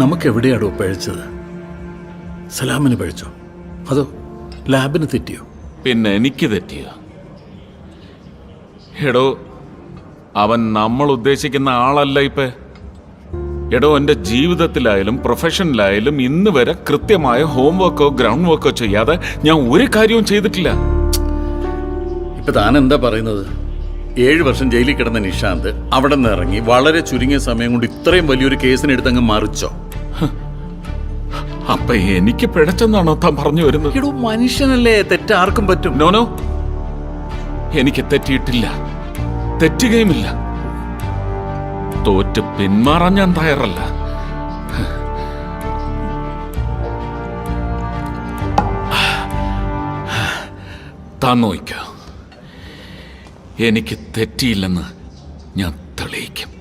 നമുക്കെവിടെയാടോ പഴിച്ചത്? സലാമിന് പഴിച്ചോ അതോ ലാബിന് തെറ്റിയോ? പിന്നെ എനിക്ക് തെറ്റിയ? എടോ, അവൻ നമ്മൾ ഉദ്ദേശിക്കുന്ന ആളല്ല ഇപ്പൊ. എടോ, എൻ്റെ ജീവിതത്തിലായാലും പ്രൊഫഷനിലായാലും ഇന്ന് വരെ കൃത്യമായ ഹോംവർക്കോ ഗ്രൗണ്ട് വർക്കോ ചെയ്യാതെ ഞാൻ ഒരു കാര്യവും ചെയ്തിട്ടില്ല. ഇപ്പൊ താൻ എന്താ പറയുന്നത്? 7 വർഷം ജയിലിൽ കിടന്ന നിഷാന്ത് അവിടെ നിന്ന് ഇറങ്ങി വളരെ ചുരുങ്ങിയ സമയം കൊണ്ട് ഇത്രയും വലിയൊരു കേസിനെടുത്തങ്ങ് മറിച്ചോ? അപ്പൊ എനിക്ക് പിഴച്ചെന്നാണോ താൻ പറഞ്ഞു വരുന്നത്? എടോ, മനുഷ്യനല്ലേ, തെറ്റാർക്കും പറ്റും. നോനോ, എനിക്ക് തെറ്റിയിട്ടില്ല, തെറ്റുകയുമില്ല. തോറ്റ് പിന്മാറാൻ ഞാൻ തയ്യാറല്ല. താൻ നോയിക്കോ, എനിക്ക് തെറ്റിയില്ലെന്ന് ഞാൻ തെളിയിക്കും.